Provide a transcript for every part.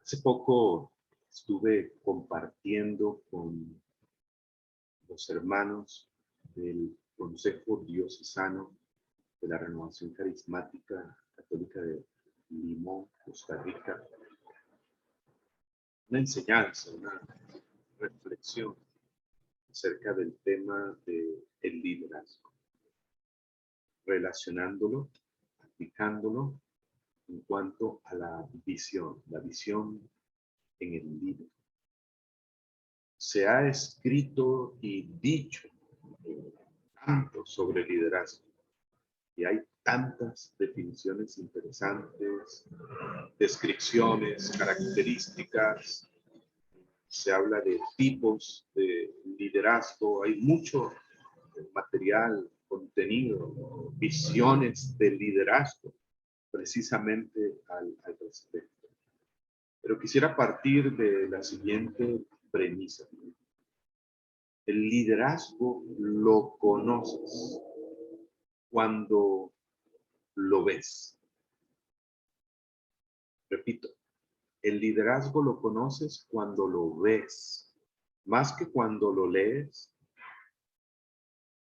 Hace poco estuve compartiendo con los hermanos del Consejo Diocesano de la Renovación Carismática Católica de Limón, Costa Rica, una enseñanza, una reflexión acerca del tema del liderazgo, relacionándolo, aplicándolo en cuanto a la visión en el líder. Se ha escrito y dicho tanto sobre liderazgo y hay tantas definiciones interesantes, descripciones, características. Se habla de tipos de liderazgo, hay mucho material, contenido, visiones del liderazgo precisamente al respecto. Pero quisiera partir de la siguiente premisa. El liderazgo lo conoces cuando lo ves. Repito, el liderazgo lo conoces cuando lo ves, más que cuando lo lees,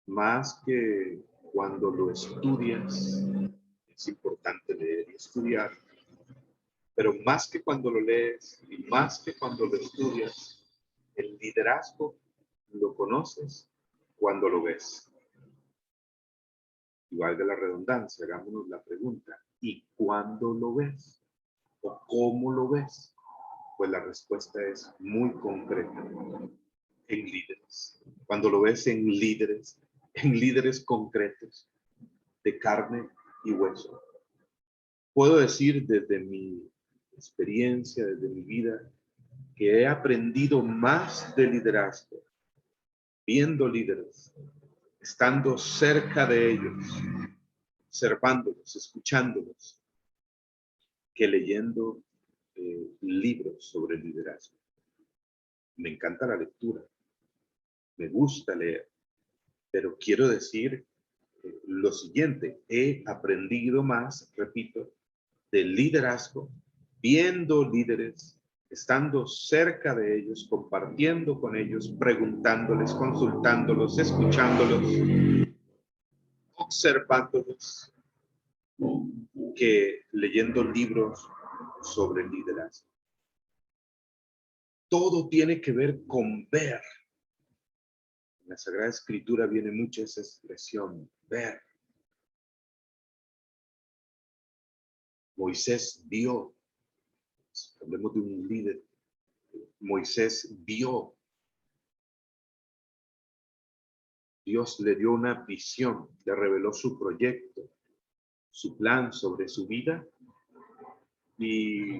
más que cuando lo estudias. Es importante leer y estudiar, pero más que cuando lo lees y más que cuando lo estudias, el liderazgo lo conoces cuando lo ves. Y valga la redundancia, hagámonos la pregunta, ¿y cuándo lo ves? ¿O cómo lo ves? Pues la respuesta es muy concreta, en líderes. Cuando lo ves en líderes concretos, de carne y hueso. Puedo decir desde mi experiencia, desde mi vida, que he aprendido más de liderazgo viendo líderes, estando cerca de ellos, observándolos, escuchándolos, que leyendo libros sobre liderazgo. Me encanta la lectura, me gusta leer, pero quiero decir lo siguiente: he aprendido más, repito, del liderazgo, viendo líderes, estando cerca de ellos, compartiendo con ellos, preguntándoles, consultándolos, escuchándolos, observándolos, que leyendo libros sobre liderazgo. Todo tiene que ver con ver. En la Sagrada Escritura viene mucho esa expresión, ver. Moisés vio, hablemos de un líder, Moisés vio. Dios le dio una visión, le reveló su proyecto, su plan sobre su vida y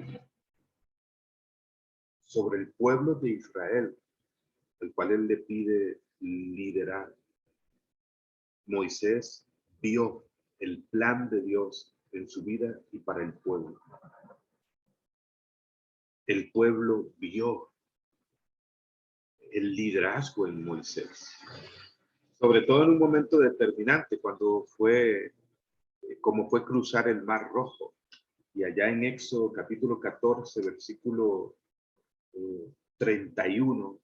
sobre el pueblo de Israel, al cual él le pide liderar. Moisés vio el plan de Dios en su vida y para el pueblo. El pueblo vio el liderazgo en Moisés, sobre todo en un momento determinante, cuando como fue cruzar el Mar Rojo. Y allá en Éxodo capítulo 14, versículo 31,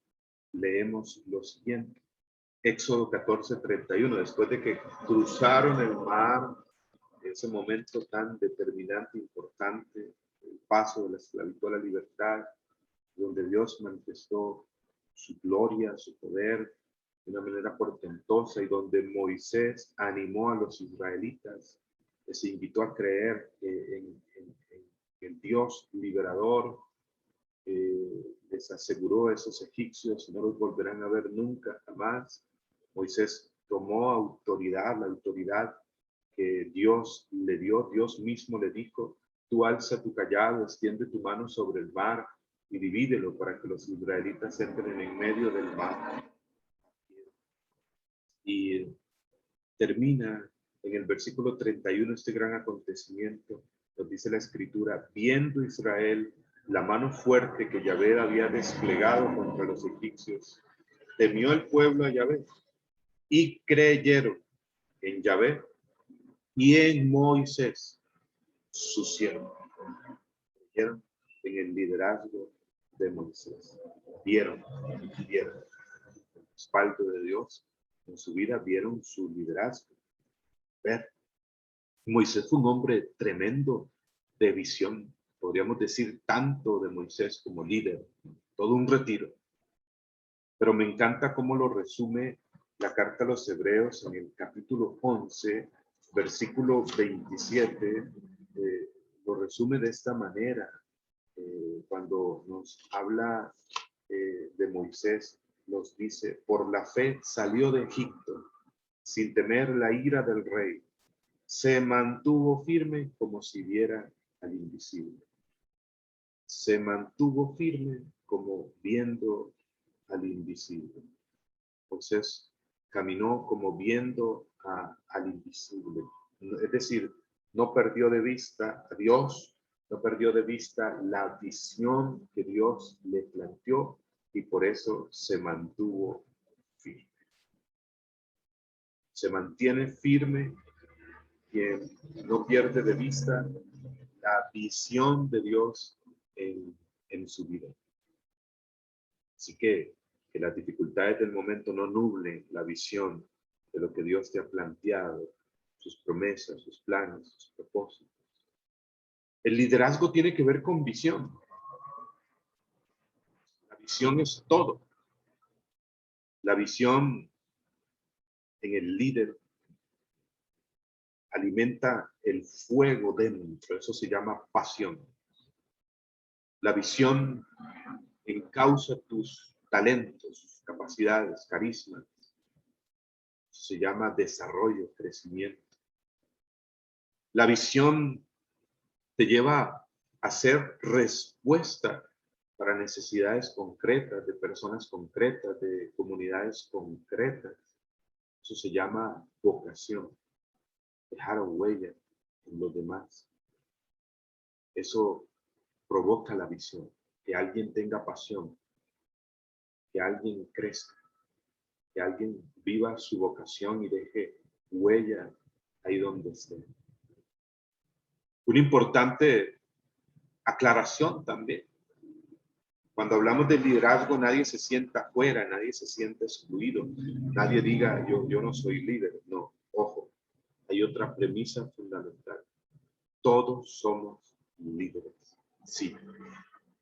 leemos lo siguiente. Éxodo 14, 31, después de que cruzaron el mar, ese momento tan determinante, importante, el paso de la esclavitud a la libertad, donde Dios manifestó su gloria, su poder, de una manera portentosa, y donde Moisés animó a los israelitas, les invitó a creer en el Dios liberador, les aseguró a esos egipcios, no los volverán a ver nunca, jamás. Moisés tomó autoridad, la autoridad que Dios le dio. Dios mismo le dijo: tú alza tu cayado, extiende tu mano sobre el mar y divídelo para que los israelitas entren en medio del mar. Y termina en el versículo 31 este gran acontecimiento. Nos dice la Escritura: viendo Israel la mano fuerte que Yahvé había desplegado contra los egipcios, temió el pueblo a Yahvé y creyeron en Yahvé y en Moisés, su siervo. ¿Creyeron? en el liderazgo de Moisés. Vieron el respaldo de Dios en su vida, vieron su liderazgo. Ver, Moisés fue un hombre tremendo de visión. Podríamos decir tanto de Moisés como líder, todo un retiro. Pero me encanta cómo lo resume la carta a los Hebreos en el capítulo 11, versículo 27. Lo resume de esta manera. Cuando nos habla de Moisés, nos dice: por la fe salió de Egipto sin temer la ira del rey. Se mantuvo firme como si viera al invisible. Se mantuvo firme como viendo al invisible. Moisés caminó como viendo al invisible. Es decir, no perdió de vista a Dios, no perdió de vista la visión que Dios le planteó y por eso se mantuvo firme. Se mantiene firme quien no pierde de vista la visión de Dios en su vida. Así que las dificultades del momento no nublen la visión de lo que Dios te ha planteado, sus promesas, sus planes, sus propósitos. El liderazgo tiene que ver con visión. La visión es todo. La visión en el líder alimenta el fuego dentro, eso se llama pasión. La visión encausa tus talentos, capacidades, carismas. Eso se llama desarrollo, crecimiento. La visión te lleva a ser respuesta para necesidades concretas, de personas concretas, de comunidades concretas. Eso se llama vocación, dejar huella en los demás. Eso provoca la visión, que alguien tenga pasión, que alguien crezca, que alguien viva su vocación y deje huella ahí donde esté. Una importante aclaración también. Cuando hablamos de liderazgo, nadie se sienta afuera, nadie se siente excluido, nadie diga yo no soy líder. No, ojo, hay otra premisa fundamental. Todos somos líderes. Sí.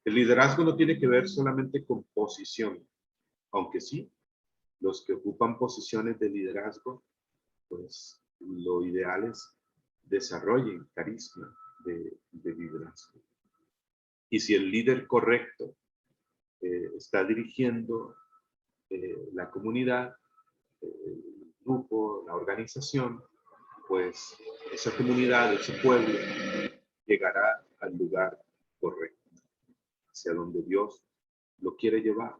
El liderazgo no tiene que ver solamente con posición, aunque sí, los que ocupan posiciones de liderazgo, pues lo ideal es desarrollen carisma de liderazgo. Y si el líder correcto está dirigiendo la comunidad, el grupo, la organización, pues esa comunidad, ese pueblo, llegará al lugar correcto, hacia donde Dios lo quiere llevar.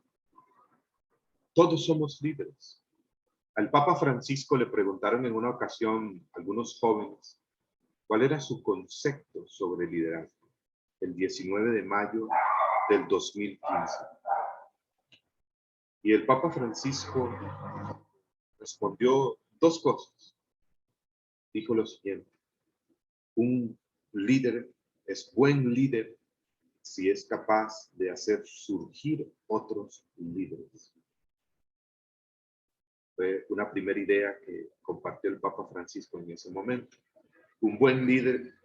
Todos somos líderes. Al Papa Francisco le preguntaron en una ocasión algunos jóvenes cuál era su concepto sobre liderazgo, el 19 de mayo del 2015. Y el Papa Francisco respondió dos cosas. Dijo lo siguiente: un líder es buen líder si es capaz de hacer surgir otros líderes. Fue una primera idea que compartió el Papa Francisco en ese momento. Un buen líder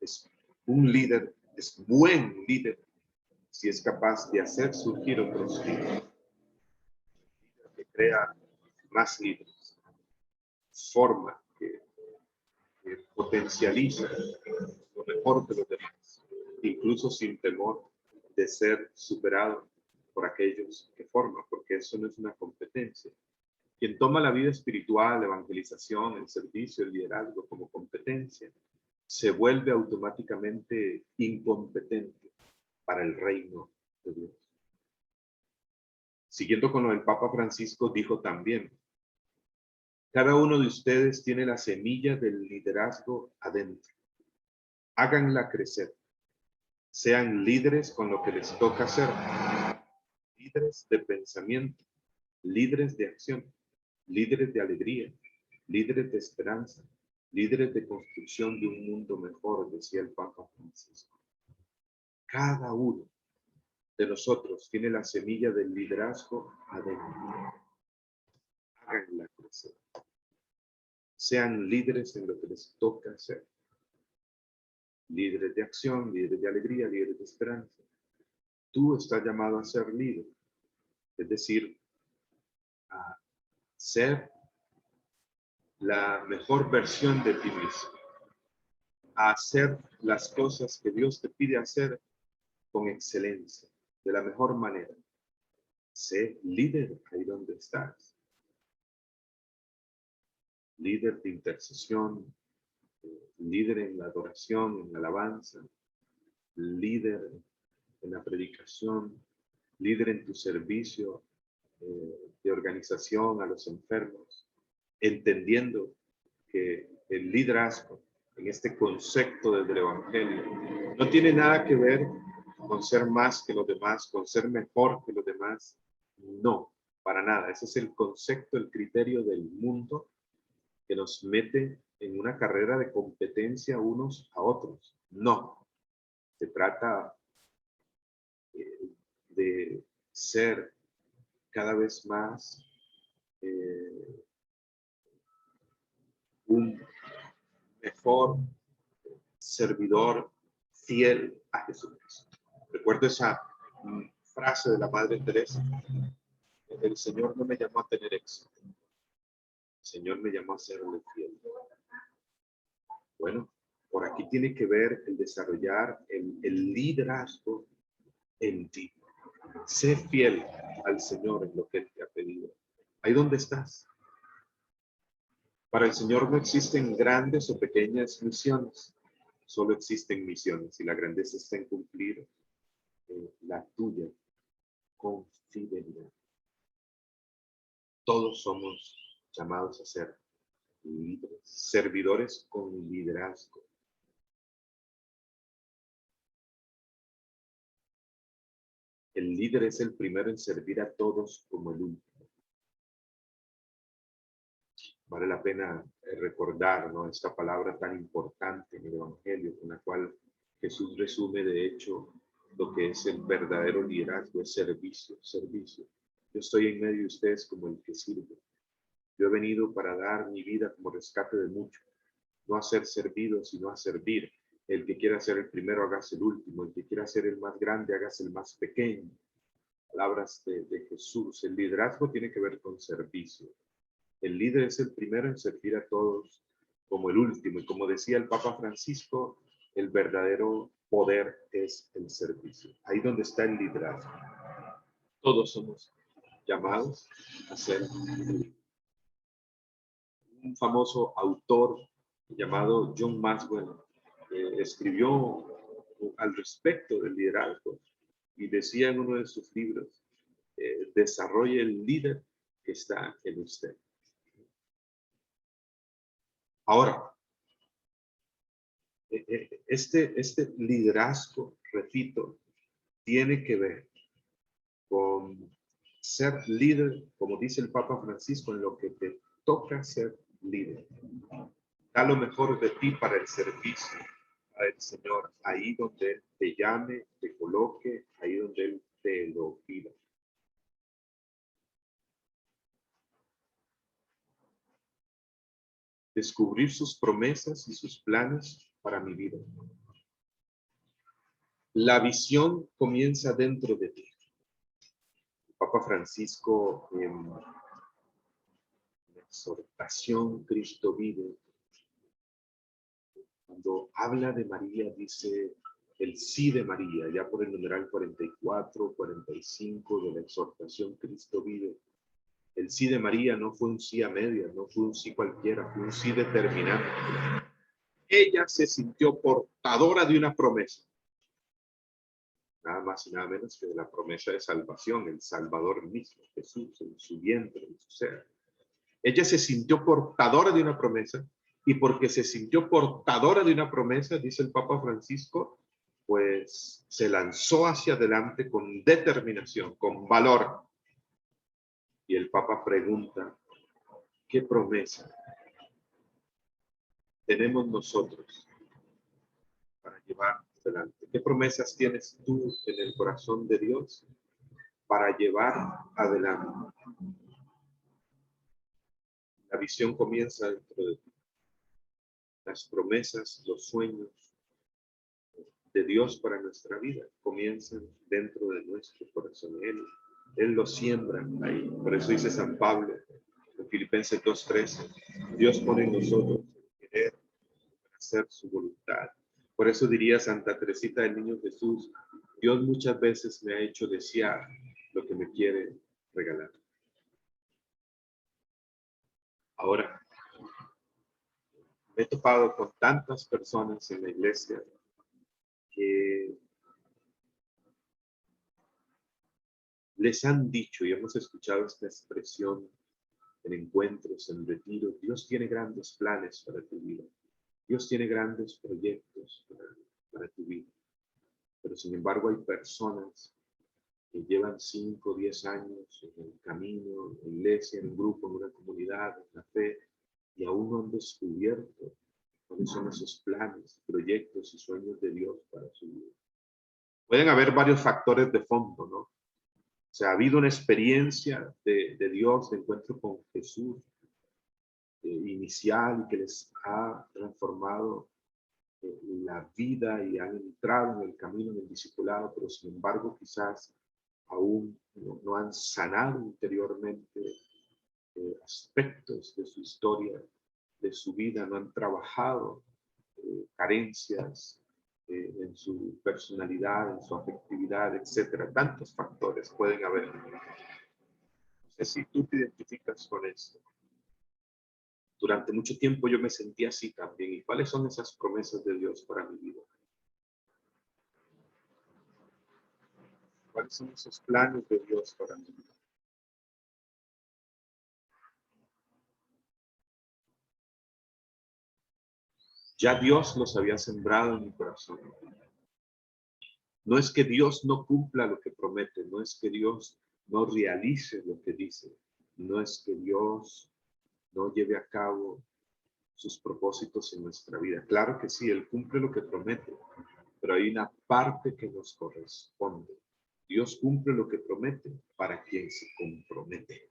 es buen líder si es capaz de hacer surgir otros líderes, que crea más líderes, forma, que potencializa lo mejor de los demás, incluso sin temor de ser superado por aquellos que forman, porque eso no es una competencia. Quien toma la vida espiritual, la evangelización, el servicio, el liderazgo como competencia, se vuelve automáticamente incompetente para el reino de Dios. Siguiendo con lo del Papa Francisco, dijo también: cada uno de ustedes tiene la semilla del liderazgo adentro. Háganla crecer. Sean líderes con lo que les toca hacer. Líderes de pensamiento, líderes de acción, líderes de alegría, líderes de esperanza, líderes de construcción de un mundo mejor, decía el Papa Francisco. cada uno de nosotros tiene la semilla del liderazgo adentro. Háganla crecer. Sean líderes en lo que les toca hacer. Líderes de acción, líderes de alegría, líderes de esperanza. Tú estás llamado a ser líder. Es decir, a ser la mejor versión de ti mismo. A hacer las cosas que Dios te pide hacer con excelencia, de la mejor manera. Sé líder ahí donde estás. Líder de intercesión, líder en la adoración, en la alabanza, líder en la predicación, líder en tu servicio de organización a los enfermos, entendiendo que el liderazgo en este concepto del Evangelio no tiene nada que ver con ser más que los demás, con ser mejor que los demás. No, para nada. Ese es el concepto, el criterio del mundo que nos mete en una carrera de competencia unos a otros. No, se trata de ser cada vez más un mejor servidor fiel a Jesucristo. Recuerdo esa frase de la Madre Teresa: el Señor no me llamó a tener éxito, el Señor me llamó a serle fiel. Bueno, por aquí tiene que ver el desarrollar el liderazgo en ti. Sé fiel al Señor en lo que Él te ha pedido. Ahí donde estás. Para el Señor no existen grandes o pequeñas misiones. Solo existen misiones y la grandeza está en cumplir la tuya con fidelidad. Todos somos llamados a ser líderes, servidores con liderazgo. El líder es el primero en servir a todos como el último. Vale la pena recordar, ¿no?, esta palabra tan importante en el Evangelio, con la cual Jesús resume de hecho lo que es el verdadero liderazgo, es servicio, servicio. Yo estoy en medio de ustedes como el que sirve. Yo he venido para dar mi vida como rescate de muchos, no a ser servido, sino a servir. El que quiera ser el primero, hágase el último. El que quiera ser el más grande, hágase el más pequeño. Palabras de Jesús. El liderazgo tiene que ver con servicio. El líder es el primero en servir a todos como el último. Y como decía el Papa Francisco, el verdadero poder es el servicio. Ahí donde está el liderazgo. Todos somos llamados a ser líderes. Un famoso autor llamado John Maxwell escribió al respecto del liderazgo y decía en uno de sus libros, desarrolle el líder que está en usted. Ahora, este liderazgo, repito, tiene que ver con ser líder, como dice el Papa Francisco, en lo que te toca ser líder. Da lo mejor de ti para el servicio al Señor, ahí donde Él te llame, te coloque, ahí donde Él te lo pida. Descubrir sus promesas y sus planes para mi vida. La visión comienza dentro de ti. El Papa Francisco, en la exhortación Cristo vive, cuando habla de María, dice el sí de María, ya por el numeral 44, 45 de la exhortación Cristo vive. El sí de María no fue un sí a medias, no fue un sí cualquiera, fue un sí determinante. Ella se sintió portadora de una promesa. Nada más y nada menos que de la promesa de salvación, el Salvador mismo, Jesús, en su vientre, en su ser. Ella se sintió portadora de una promesa, y porque se sintió portadora de una promesa, dice el Papa Francisco, pues se lanzó hacia adelante con determinación, con valor. Y el Papa pregunta, ¿qué promesa tenemos nosotros para llevar tenemos delante? ¿Qué promesas tienes tú en el corazón de Dios para llevar adelante? La visión comienza dentro de ti. Las promesas, los sueños de Dios para nuestra vida comienzan dentro de nuestro corazón. Él lo siembra ahí. Por eso dice San Pablo en Filipenses 2:13, Dios pone en nosotros el querer hacer su voluntad. Por eso diría Santa Teresita del Niño Jesús, Dios muchas veces me ha hecho desear lo que me quiere regalar. Ahora, me he topado con tantas personas en la iglesia que les han dicho, y hemos escuchado esta expresión en encuentros, en retiros, Dios tiene grandes planes para tu vida. Dios tiene grandes proyectos para tu vida. Pero sin embargo hay personas que llevan 5 o 10 años en el camino, en la iglesia, en un grupo, en una comunidad, en la fe, y aún no han descubierto cuáles son esos planes, proyectos y sueños de Dios para su vida. Pueden haber varios factores de fondo, ¿no? O sea, ha habido una experiencia de Dios, de encuentro con Jesús, inicial, y que les ha transformado la vida y han entrado en el camino, en el discipulado, pero sin embargo quizás aún no han sanado interiormente aspectos de su historia, de su vida, no han trabajado carencias en su personalidad, en su afectividad, etcétera. Tantos factores pueden haber. No sé si tú te identificas con esto. Durante mucho tiempo yo me sentía así también. ¿Y cuáles son esas promesas de Dios para mi vida? ¿Cuáles son esos planes de Dios para mi vida? Ya Dios los había sembrado en mi corazón. No es que Dios no cumpla lo que promete, no es que Dios no realice lo que dice, no es que Dios no lleve a cabo sus propósitos en nuestra vida. Claro que sí, Él cumple lo que promete, pero hay una parte que nos corresponde. Dios cumple lo que promete para quien se compromete.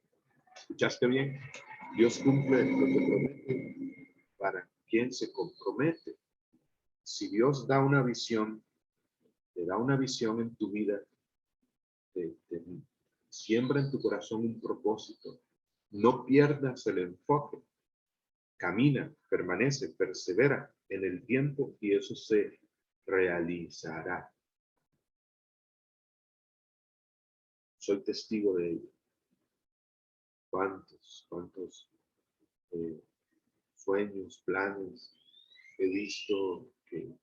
¿Escuchaste bien? Dios cumple lo que promete para quien se compromete. Si Dios da una visión, te da una visión en tu vida, te siembra en tu corazón un propósito, no pierdas el enfoque, camina, permanece, persevera en el tiempo y eso se realizará. Soy testigo de ello. ¿Cuántos sueños, planes he visto que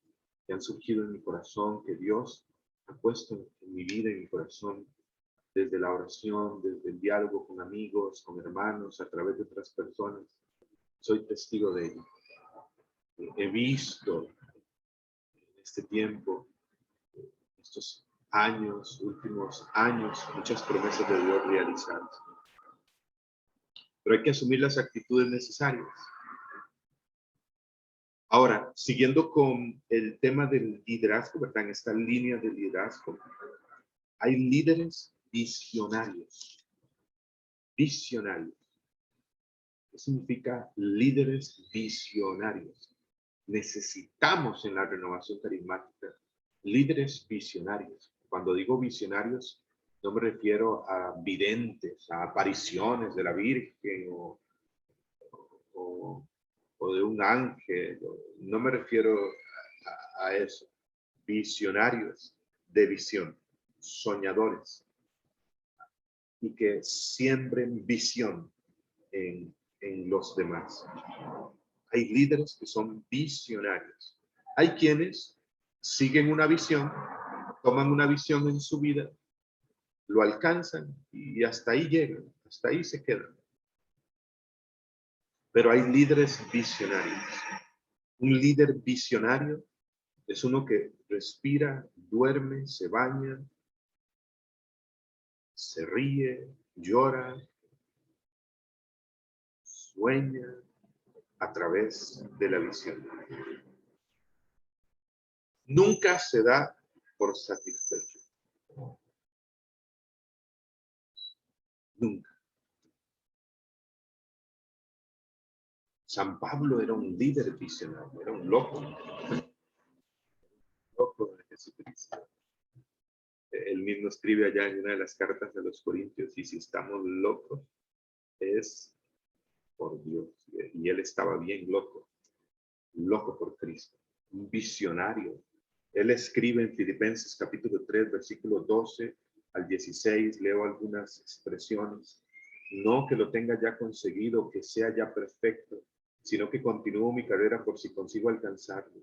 han surgido en mi corazón, que Dios ha puesto en mi vida, en mi corazón, desde la oración, desde el diálogo con amigos, con hermanos, a través de otras personas? Soy testigo de ello. He visto en este tiempo, estos años, últimos años, muchas promesas de Dios realizadas. Pero hay que asumir las actitudes necesarias. Ahora, siguiendo con el tema del liderazgo, ¿verdad? En esta línea de liderazgo, hay líderes visionarios. Visionarios. ¿Qué significa líderes visionarios? Necesitamos en la renovación carismática líderes visionarios. Cuando digo visionarios, no me refiero a videntes, a apariciones de la Virgen o de un ángel. No me refiero a eso. Visionarios de visión, soñadores, y que siembren visión en los demás. Hay líderes que son visionarios. Hay quienes siguen una visión, toman una visión en su vida, lo alcanzan y hasta ahí llegan, hasta ahí se quedan. Pero hay líderes visionarios. Un líder visionario es uno que respira, duerme, se baña, se ríe, llora, sueña a través de la visión. Nunca se da por satisfecho. Nunca. San Pablo era un líder visionario, era un loco de Jesucristo. Él mismo escribe allá en una de las cartas de los Corintios, y si estamos locos, es por Dios. Y él estaba bien loco por Cristo, un visionario. Él escribe en Filipenses capítulo 3, versículo 12 al 16, leo algunas expresiones. No que lo tenga ya conseguido, que sea ya perfecto, sino que continúo mi carrera por si consigo alcanzarlo.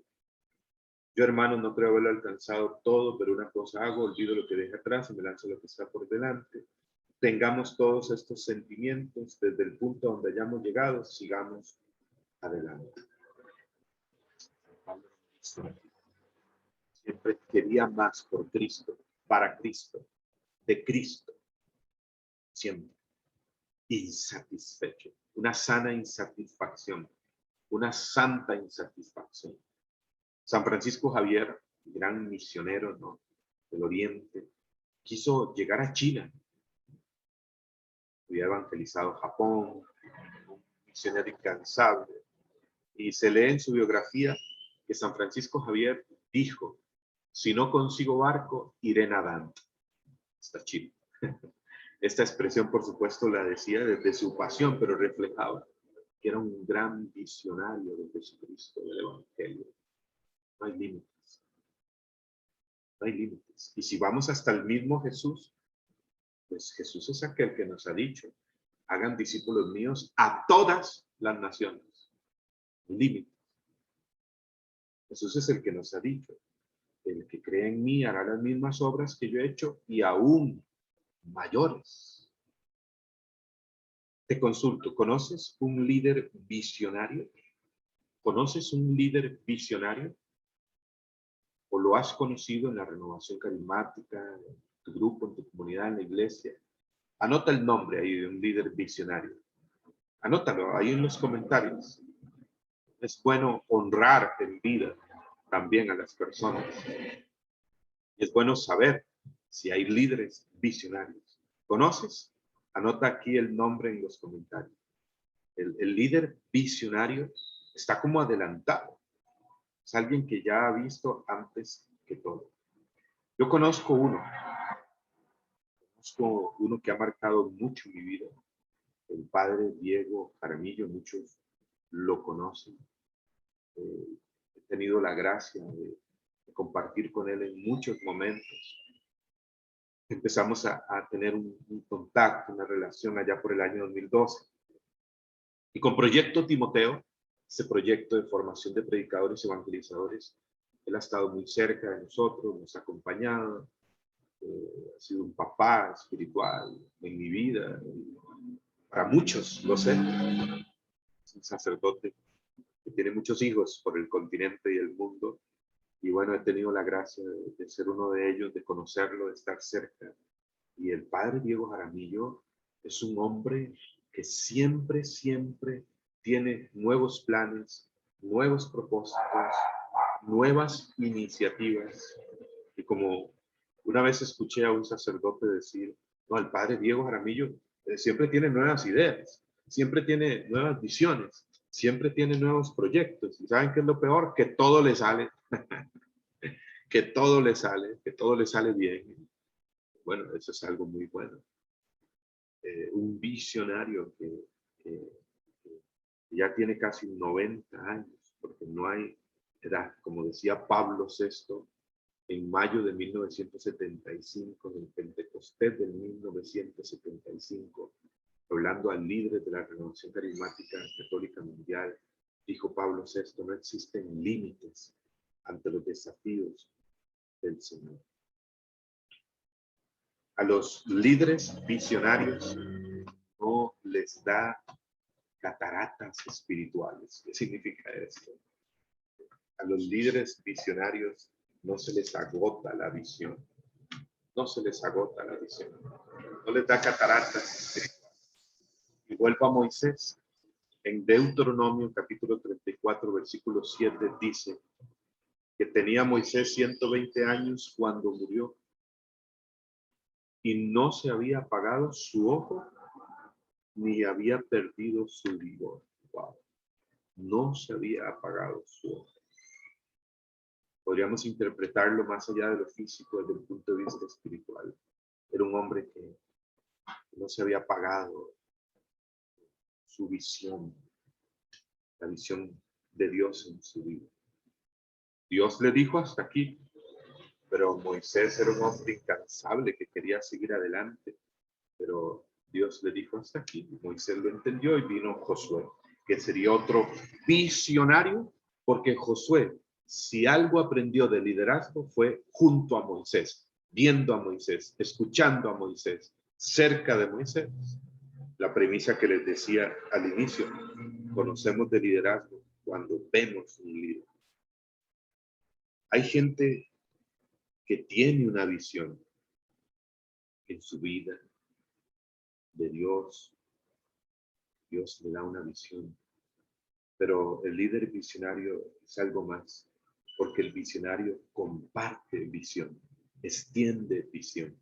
Yo, hermanos, no creo haberlo alcanzado todo, pero una cosa hago, olvido lo que dejé atrás y me lanzo lo que está por delante. Tengamos todos estos sentimientos desde el punto donde hayamos llegado, sigamos adelante. Siempre quería más por Cristo, para Cristo, de Cristo. Siempre. Insatisfecho. Una sana insatisfacción. Una santa insatisfacción. San Francisco Javier, gran misionero, ¿no?, del Oriente, quiso llegar a China. Había evangelizado Japón, un misionero incansable. Y se lee en su biografía que San Francisco Javier dijo: si no consigo barco, iré nadando hasta Chile. Esta expresión, por supuesto, la decía desde su pasión, pero reflejaba que era un gran visionario de Jesucristo, del Evangelio. No hay límites. No hay límites. Y si vamos hasta el mismo Jesús, pues Jesús es aquel que nos ha dicho: hagan discípulos míos a todas las naciones. Límites. Jesús es el que nos ha dicho: el que cree en mí hará las mismas obras que yo he hecho y aún mayores. Te consulto, ¿conoces un líder visionario? ¿Conoces un líder visionario? ¿O lo has conocido en la renovación carismática, en tu grupo, en tu comunidad, en la iglesia? Anota el nombre ahí de un líder visionario. Anótalo ahí en los comentarios. Es bueno honrar en vida también a las personas. Y es bueno saber si hay líderes visionarios. ¿Conoces? Anota aquí el nombre en los comentarios. El líder visionario está como adelantado. Es alguien que ya ha visto antes que todo. Yo conozco uno que ha marcado mucho mi vida. El padre Diego Jaramillo, muchos lo conocen. He tenido la gracia de compartir con él en muchos momentos. Empezamos a tener un contacto, una relación allá por el año 2012. Y con Proyecto Timoteo, ese proyecto de formación de predicadores y evangelizadores, él ha estado muy cerca de nosotros, nos ha acompañado, ha sido un papá espiritual en mi vida. Para muchos, lo sé. Es un sacerdote que tiene muchos hijos por el continente y el mundo. Y bueno, he tenido la gracia de ser uno de ellos, de conocerlo, de estar cerca. Y el padre Diego Jaramillo es un hombre que siempre tiene nuevos planes, nuevos propósitos, nuevas iniciativas. Y como una vez escuché a un sacerdote decir: no, el padre Diego Jaramillo siempre tiene nuevas ideas, siempre tiene nuevas visiones, siempre tiene nuevos proyectos. ¿Y saben qué es lo peor? Que todo le sale, que todo le sale bien. Bueno, eso es algo muy bueno. Un visionario que ya tiene casi 90 años, porque no hay edad. Como decía Pablo VI, en mayo de 1975, en el Pentecostés de 1975, hablando al líder de la Renovación Carismática Católica Mundial, dijo Pablo VI: no existen límites ante los desafíos del Señor. A los líderes visionarios no les da cataratas espirituales. ¿Qué significa esto? A los líderes visionarios no se les agota la visión. No se les agota la visión. No les da cataratas espirituales. Y vuelvo a Moisés. En Deuteronomio capítulo 34, versículo 7 dice: que tenía Moisés 120 años cuando murió y no se había apagado su ojo ni había perdido su vigor. Wow. No se había apagado su ojo. Podríamos interpretarlo más allá de lo físico desde el punto de vista espiritual. Era un hombre que no se había apagado su visión, la visión de Dios en su vida. Dios le dijo hasta aquí, pero Moisés era un hombre incansable que quería seguir adelante. Pero Dios le dijo hasta aquí. Moisés lo entendió y vino Josué, que sería otro visionario, porque Josué, si algo aprendió de liderazgo, fue junto a Moisés, viendo a Moisés, escuchando a Moisés, cerca de Moisés. La premisa que les decía al inicio, conocemos de liderazgo cuando vemos un líder. Hay gente que tiene una visión en su vida de Dios. Dios le da una visión. Pero el líder visionario es algo más, porque el visionario comparte visión, extiende visión,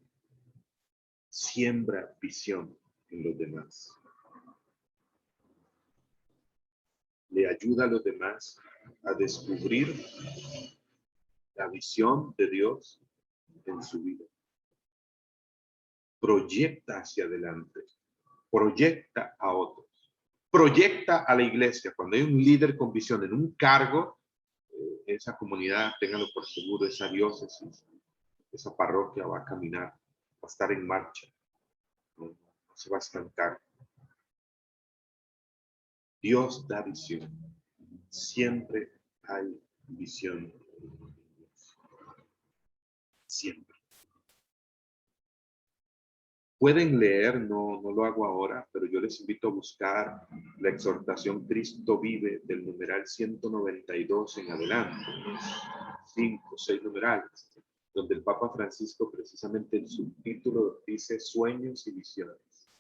siembra visión en los demás. Le ayuda a los demás a descubrir la visión de Dios en su vida. Proyecta hacia adelante, proyecta a otros, proyecta a la iglesia. Cuando hay un líder con visión en un cargo, esa comunidad, ténganlo por seguro, esa diócesis, esa parroquia va a caminar, va a estar en marcha, no se va a estancar. Dios da visión, siempre hay visión, siempre. Pueden leer, no lo hago ahora, pero yo les invito a buscar la exhortación Cristo vive del numeral 192 en adelante, 5 o 6 numerales, donde el Papa Francisco precisamente el subtítulo dice sueños y visiones.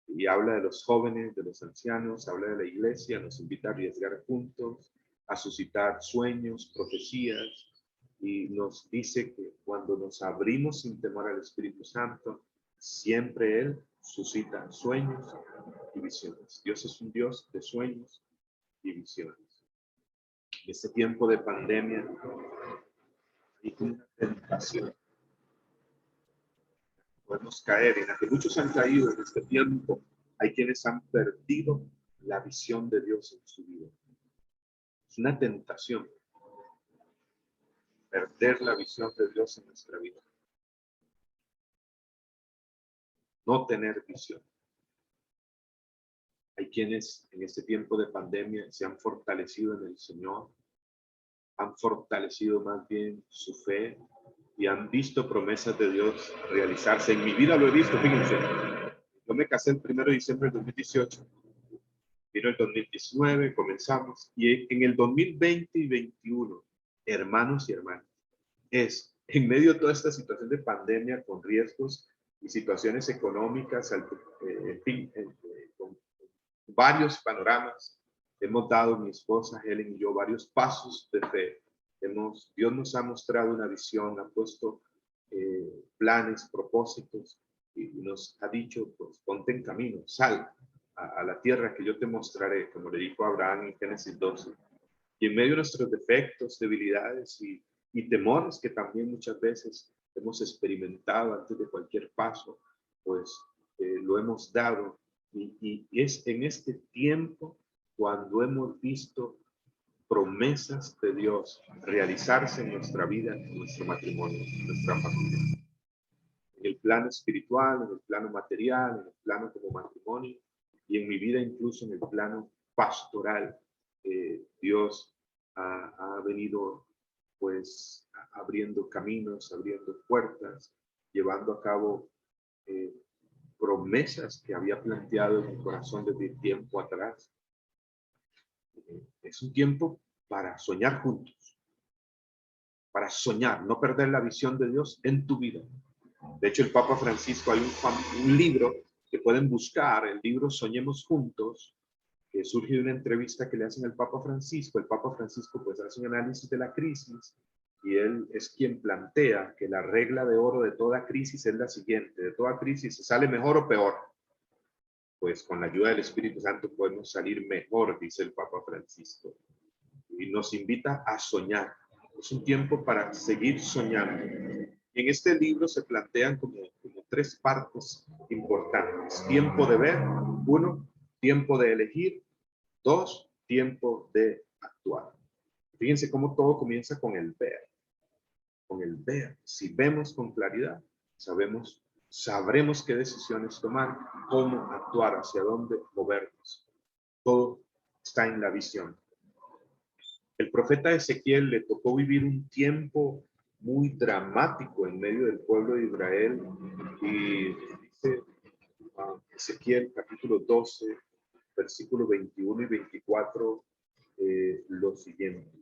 Y habla de los jóvenes, de los ancianos, habla de la iglesia, nos invita a arriesgar juntos, a suscitar sueños, profecías, y nos dice que cuando nos abrimos sin temor al Espíritu Santo, siempre Él suscita sueños y visiones. Dios es un Dios de sueños y visiones. En este tiempo de pandemia hay una tentación. Podemos caer en la que muchos han caído en este tiempo. Hay quienes han perdido la visión de Dios en su vida. Es una tentación perder la visión de Dios en nuestra vida. No tener visión. Hay quienes en este tiempo de pandemia se han fortalecido en el Señor, han fortalecido más bien su fe y han visto promesas de Dios realizarse. En mi vida lo he visto, fíjense. Yo me casé el 1 de diciembre del 2018. Vino el 2019, comenzamos. Y en el 2020 y 2021, hermanos y hermanas, en medio de toda esta situación de pandemia con riesgos y situaciones económicas, en fin, con varios panoramas, hemos dado, mi esposa Helen y yo, varios pasos de fe. Dios nos ha mostrado una visión, ha puesto planes, propósitos, y nos ha dicho, pues ponte en camino, sal a la tierra que yo te mostraré, como le dijo a Abraham en Génesis 12. Y en medio de nuestros defectos, debilidades y temores que también muchas veces hemos experimentado antes de cualquier paso, pues lo hemos dado. Y es en este tiempo cuando hemos visto promesas de Dios realizarse en nuestra vida, en nuestro matrimonio, en nuestra familia. En el plano espiritual, en el plano material, en el plano como matrimonio y en mi vida incluso en el plano pastoral. Dios ha venido pues abriendo caminos, abriendo puertas, llevando a cabo promesas que había planteado en mi corazón desde tiempo atrás. Es un tiempo para soñar juntos, para soñar, no perder la visión de Dios en tu vida. De hecho, el Papa Francisco, hay un libro que pueden buscar, el libro Soñemos Juntos, que surge de una entrevista que le hacen al Papa Francisco. El Papa Francisco pues hace un análisis de la crisis y él es quien plantea que la regla de oro de toda crisis es la siguiente: de toda crisis se sale mejor o peor. Pues con la ayuda del Espíritu Santo podemos salir mejor, dice el Papa Francisco. Y nos invita a soñar. Es un tiempo para seguir soñando. Y en este libro se plantean como tres partes importantes. Tiempo de ver, 1, tiempo de elegir, 2, tiempo de actuar. Fíjense cómo todo comienza con el ver. Con el ver. Si vemos con claridad, sabremos qué decisiones tomar, cómo actuar, hacia dónde movernos. Todo está en la visión. El profeta Ezequiel le tocó vivir un tiempo muy dramático en medio del pueblo de Israel, y dice Ezequiel capítulo 12, versículos 21 y 24, lo siguiente.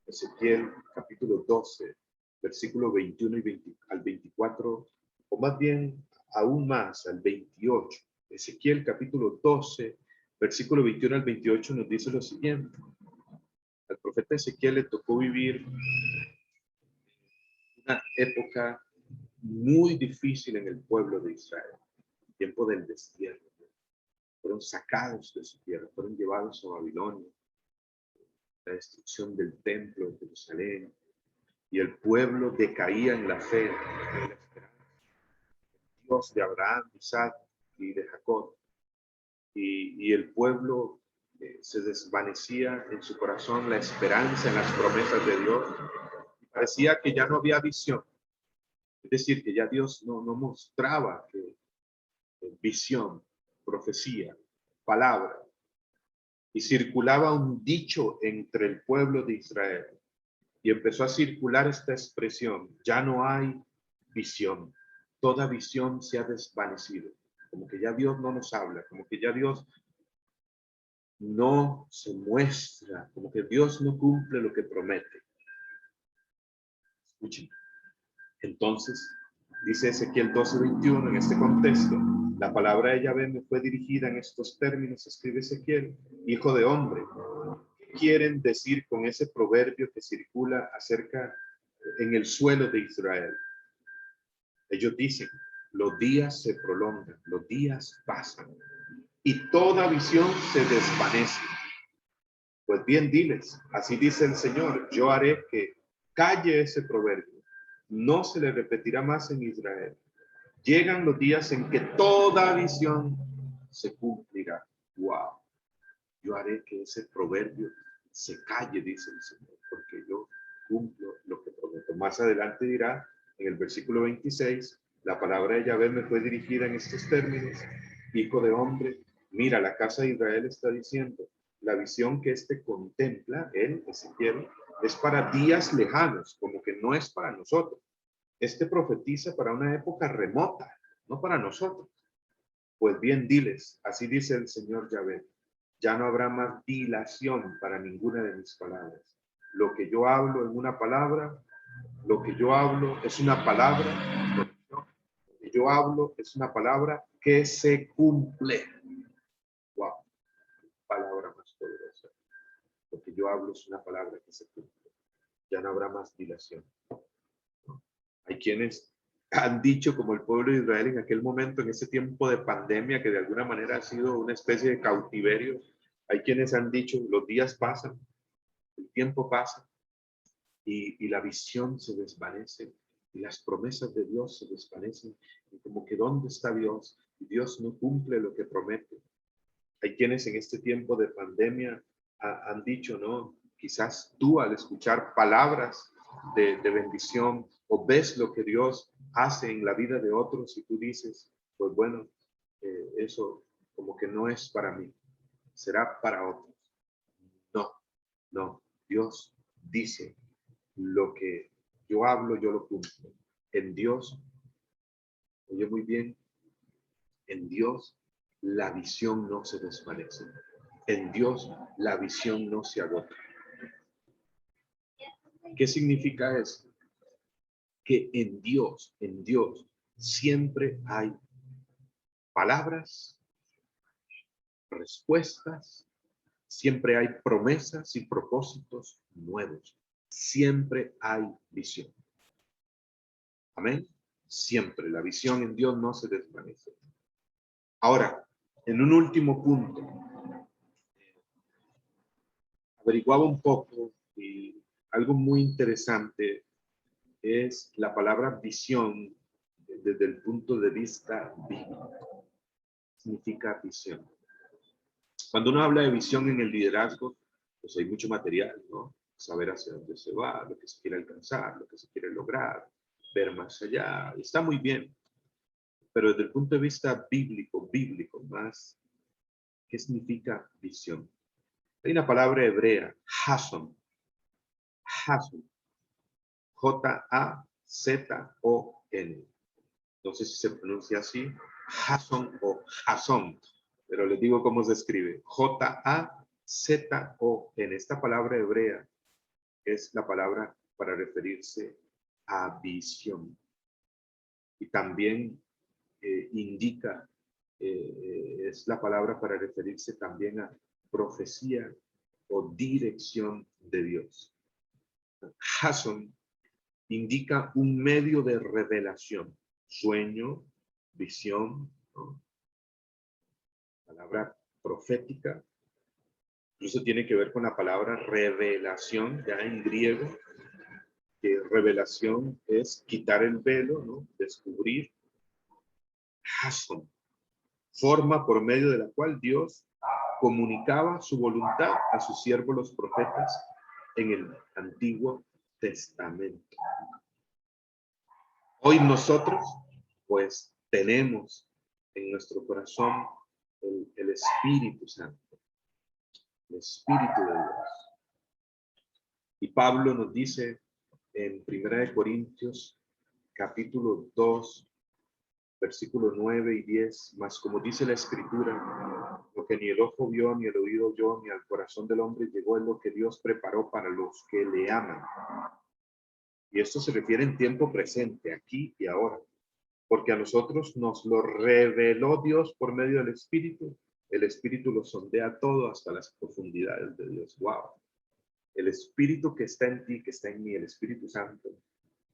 Ezequiel capítulo 12, versículo 21 y 20, al 24, o más bien aún más, al 28. Ezequiel capítulo 12, versículo 21 al 28 nos dice lo siguiente. Al profeta Ezequiel le tocó vivir una época muy difícil en el pueblo de Israel, el tiempo del destierro. Fueron sacados de su tierra, fueron llevados a Babilonia, la destrucción del templo de Jerusalén, y el pueblo decaía en la fe, en la esperanza. Dios de Abraham, Isaac y de Jacob. Y el pueblo se desvanecía en su corazón la esperanza en las promesas de Dios. Parecía que ya no había visión. Es decir, que ya Dios no mostraba visión, profecía, palabra. Y circulaba un dicho entre el pueblo de Israel. Y empezó a circular esta expresión: ya no hay visión. Toda visión se ha desvanecido. Como que ya Dios no nos habla, como que ya Dios no se muestra, como que Dios no cumple lo que promete. Escuchen. Entonces, dice Ezequiel 12:21 en este contexto: la palabra de Yahvé me fue dirigida en estos términos, escribe Ezequiel: hijo de hombre, ¿qué quieren decir con ese proverbio que circula acerca en el suelo de Israel? Ellos dicen: los días se prolongan, los días pasan y toda visión se desvanece. Pues bien, diles, así dice el Señor: yo haré que calle ese proverbio, no se le repetirá más en Israel. Llegan los días en que toda visión se cumplirá. Wow. Yo haré que ese proverbio se calle, dice el Señor, porque yo cumplo lo que prometo. Más adelante dirá, en el versículo 26, la palabra de Yahvé me fue dirigida en estos términos: hijo de hombre, mira, la casa de Israel está diciendo, la visión que éste contempla, él, Ezequiel, es para días lejanos, como que no es para nosotros. Este profetiza para una época remota, no para nosotros. Pues bien, diles, así dice el Señor Yahvé: ya no habrá más dilación para ninguna de mis palabras. Lo que yo hablo en una palabra, lo que yo hablo es una palabra, lo que yo hablo es una palabra que se cumple. Wow, palabra más poderosa. Lo que yo hablo es una palabra que se cumple. Ya no habrá más dilación. Hay quienes han dicho, como el pueblo de Israel en aquel momento, en ese tiempo de pandemia, que de alguna manera ha sido una especie de cautiverio. Hay quienes han dicho: los días pasan, el tiempo pasa, y la visión se desvanece, y las promesas de Dios se desvanecen, y como que ¿dónde está Dios? Y Dios no cumple lo que promete. Hay quienes en este tiempo de pandemia han dicho, ¿no? Quizás tú, al escuchar palabras de bendición, o ves lo que Dios hace en la vida de otros, y tú dices, pues bueno, eso como que no es para mí, será para otros. No, no, Dios dice: lo que yo hablo, yo lo cumplo. En Dios, oye muy bien, en Dios la visión no se desvanece. En Dios la visión no se agota. ¿Qué significa eso? Que en Dios siempre hay palabras, respuestas Siempre hay promesas y propósitos nuevos. Siempre hay visión. Amén. Siempre. La visión en Dios no se desvanece. Ahora, en un último punto, averiguaba un poco y algo muy interesante es la palabra visión desde el punto de vista bíblico. Significa visión. Cuando uno habla de visión en el liderazgo, pues hay mucho material, ¿no? Saber hacia dónde se va, lo que se quiere alcanzar, lo que se quiere lograr, ver más allá. Está muy bien. Pero desde el punto de vista bíblico más, ¿qué significa visión? Hay una palabra hebrea, Hason. Hason. J-A-Z-O-N. No sé si se pronuncia así, Hason o Jason, pero les digo cómo se escribe. J-A-Z-O-N. Esta palabra hebrea es la palabra para referirse a visión. Y también indica, es la palabra para referirse también a profecía o dirección de Dios. Jason indica un medio de revelación, sueño, visión, ¿no? Palabra profética. Incluso tiene que ver con la palabra revelación, ya en griego, que revelación es quitar el velo, ¿no? Descubrir. Jason, forma por medio de la cual Dios comunicaba su voluntad a sus siervos los profetas en el Antiguo Testamento. Hoy nosotros, pues, tenemos en nuestro corazón el Espíritu Santo, el Espíritu de Dios. Y Pablo nos dice en 1 Corintios, capítulo 2, versículos 9 y 10, más como dice la Escritura, lo que ni el ojo vio, ni el oído oyó, ni al corazón del hombre llegó es lo que Dios preparó para los que le aman. Y esto se refiere en tiempo presente, aquí y ahora. Porque a nosotros nos lo reveló Dios por medio del Espíritu. El Espíritu lo sondea todo hasta las profundidades de Dios. ¡Wow! El Espíritu que está en ti, que está en mí, el Espíritu Santo,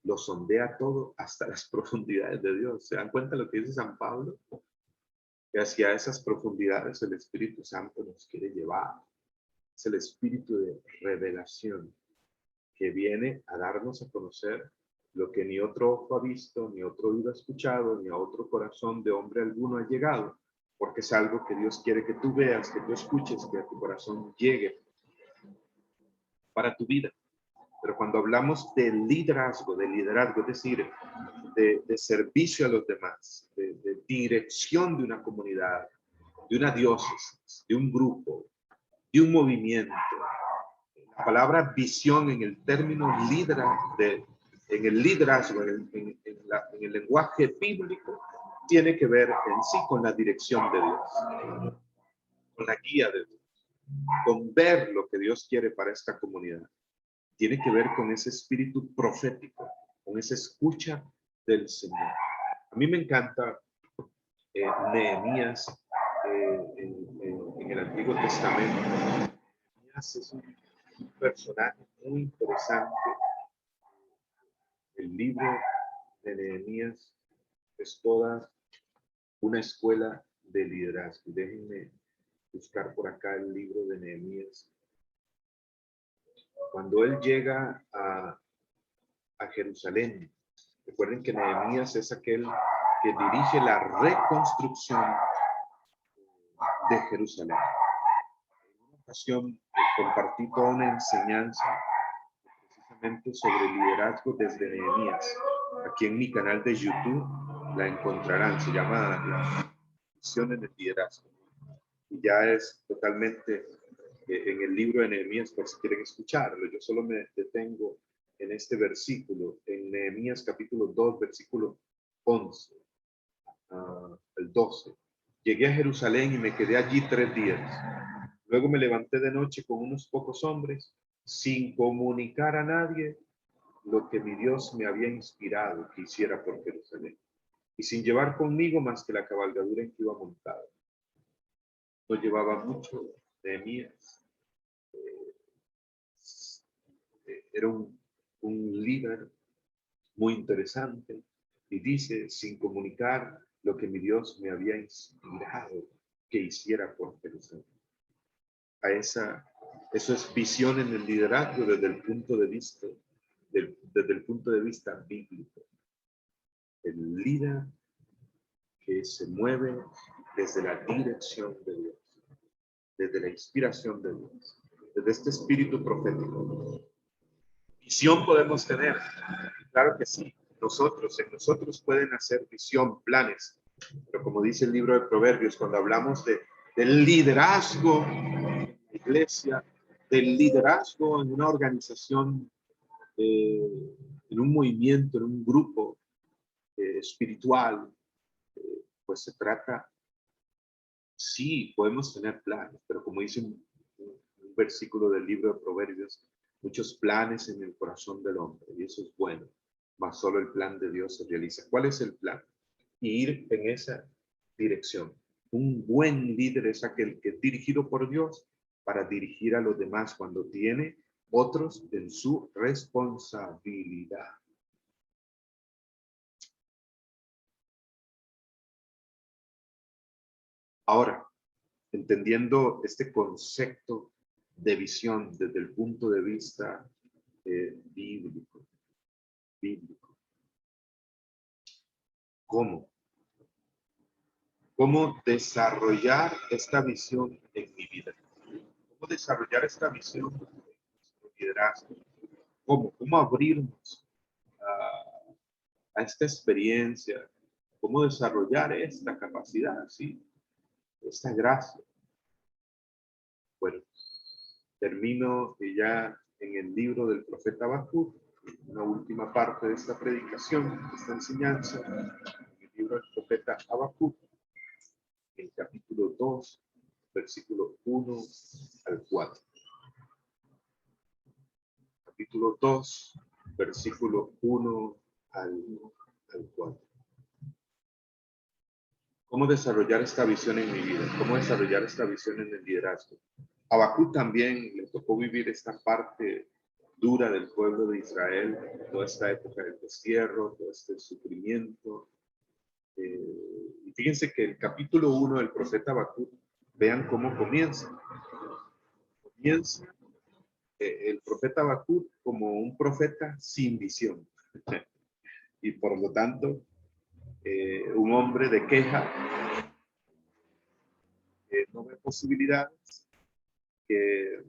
lo sondea todo hasta las profundidades de Dios. ¿Se dan cuenta lo que dice San Pablo? Que hacia esas profundidades el Espíritu Santo nos quiere llevar. Es el Espíritu de revelación que viene a darnos a conocer lo que ni otro ojo ha visto, ni otro oído ha escuchado, ni a otro corazón de hombre alguno ha llegado, porque es algo que Dios quiere que tú veas, que tú escuches, que a tu corazón llegue para tu vida. Pero cuando hablamos de liderazgo, es decir, de servicio a los demás, de dirección de una comunidad, de una diócesis, de un grupo, de un movimiento, la palabra visión en el término en el liderazgo, en el lenguaje bíblico, tiene que ver en sí con la dirección de Dios, con la guía de Dios, con ver lo que Dios quiere para esta comunidad. Tiene que ver con ese espíritu profético, con esa escucha del Señor. A mí me encanta Nehemías en el Antiguo Testamento. Nehemías es un personaje muy interesante. El libro de Nehemías es toda una escuela de liderazgo. Déjenme buscar por acá el libro de Nehemías. Cuando él llega a Jerusalén, recuerden que Nehemías es aquel que dirige la reconstrucción de Jerusalén. En una ocasión compartí toda una enseñanza precisamente sobre liderazgo desde Nehemías. Aquí en mi canal de YouTube la encontrarán, se llama La Visión en el Liderazgo. Y ya es totalmente en el libro de Nehemías, por si quieren escucharlo. Yo solo me detengo en este versículo, en Nehemías capítulo 2, versículo 11 al 12. Llegué a Jerusalén y me quedé allí 3 días. Luego me levanté de noche con unos pocos hombres, sin comunicar a nadie lo que mi Dios me había inspirado que hiciera por Jerusalén, y sin llevar conmigo más que la cabalgadura en que iba montado. No llevaba mucho Nehemías, era un líder muy interesante y dice, sin comunicar lo que mi Dios me había inspirado que hiciera por Jerusalén. Eso es visión en el liderazgo desde el punto de vista, desde el punto de vista bíblico. El líder que se mueve desde la dirección de Dios, desde la inspiración de Dios, desde este espíritu profético. Visión podemos tener, claro que sí. En nosotros pueden hacer visión, planes, pero como dice el libro de Proverbios, cuando hablamos del liderazgo en la iglesia, del liderazgo en una organización, en un movimiento, en un grupo espiritual, pues se trata, sí, podemos tener planes, pero como dice un versículo del libro de Proverbios, muchos planes en el corazón del hombre, y eso es bueno, mas solo el plan de Dios se realiza. ¿Cuál es el plan? Ir en esa dirección. Un buen líder es aquel que es dirigido por Dios para dirigir a los demás cuando tiene otros en su responsabilidad. Ahora, entendiendo este concepto de visión desde el punto de vista bíblico. ¿Cómo? ¿Cómo desarrollar esta visión en mi vida? ¿Cómo desarrollar esta visión en nuestro liderazgo? ¿Cómo abrirnos a esta experiencia? ¿Cómo desarrollar esta capacidad, ¿sí? Esta gracia? Bueno, termino ya en el libro del profeta Habacuc, una última parte de esta predicación, de esta enseñanza, en el libro del profeta Habacuc, el capítulo 2, versículo 1 al 4. Capítulo 2, versículo 1 al 4. ¿Cómo desarrollar esta visión en mi vida? ¿Cómo desarrollar esta visión en el liderazgo? A Habacuc también le tocó vivir esta parte dura del pueblo de Israel, toda esta época del destierro, todo este sufrimiento. Y fíjense que el capítulo 1 del profeta Habacuc, vean cómo comienza. Comienza el profeta Habacuc como un profeta sin visión. Y por lo tanto, un hombre de queja, que no ve posibilidades, que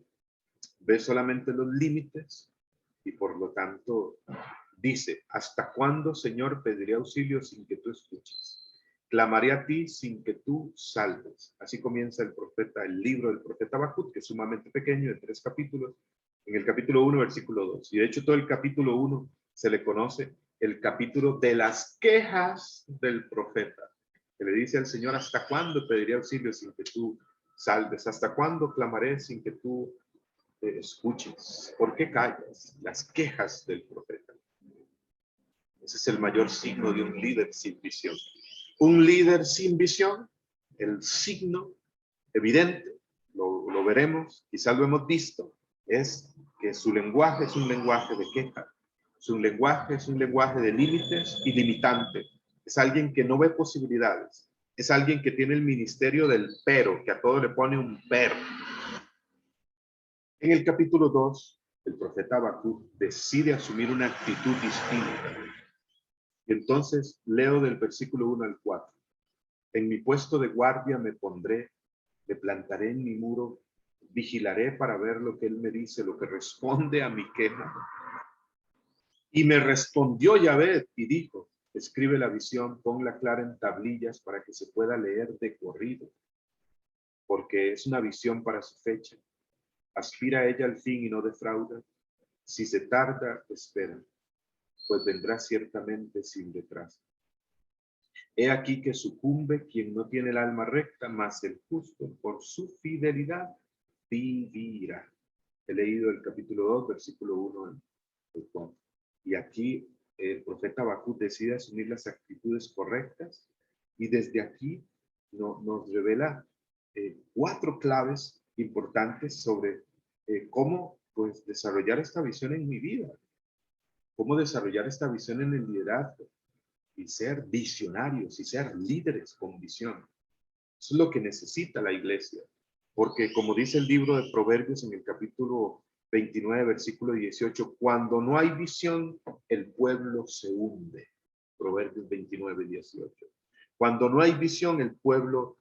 ve solamente los límites y por lo tanto dice, ¿hasta cuándo, Señor, pediré auxilio sin que tú escuches? Clamaré a ti sin que tú salves. Así comienza el libro del profeta Habacuc, que es sumamente pequeño, de 3 capítulos, en el capítulo 1, versículo 2. Y de hecho todo el capítulo 1 se le conoce el capítulo de las quejas del profeta, que le dice al Señor, ¿hasta cuándo pediré auxilio sin que tú salves? ¿Hasta cuándo clamaré sin que tú escuches? ¿Por qué callas? Las quejas del profeta. Ese es el mayor signo de un líder sin visión. Un líder sin visión, el signo evidente, lo veremos, quizás lo hemos visto, es que su lenguaje es un lenguaje de queja. Su lenguaje es un lenguaje de límites y limitante. Es alguien que no ve posibilidades. Es alguien que tiene el ministerio del pero, que a todo le pone un pero. En el capítulo 2, el profeta Habacuc decide asumir una actitud distinta. Y entonces leo del versículo 1 al 4. En mi puesto de guardia me pondré, me plantaré en mi muro, vigilaré para ver lo que él me dice, lo que responde a mi queja. Y me respondió Yahvé y dijo, escribe la visión, ponla clara en tablillas para que se pueda leer de corrido, porque es una visión para su fecha. Aspira a ella al fin y no defrauda. Si se tarda, espera, pues vendrá ciertamente sin retraso. He aquí que sucumbe quien no tiene el alma recta, mas el justo por su fidelidad vivirá. He leído el capítulo 2, versículo 1 al 4. Y aquí el profeta Habacuc decide asumir las actitudes correctas y desde aquí nos revela 4 claves importantes sobre cómo pues desarrollar esta visión en mi vida. ¿Cómo desarrollar esta visión en el liderazgo? Y ser visionarios y ser líderes con visión. Eso es lo que necesita la iglesia. Porque como dice el libro de Proverbios en el capítulo 29, versículo 18, cuando no hay visión, el pueblo se hunde. Proverbios 29, 18. Cuando no hay visión, el pueblo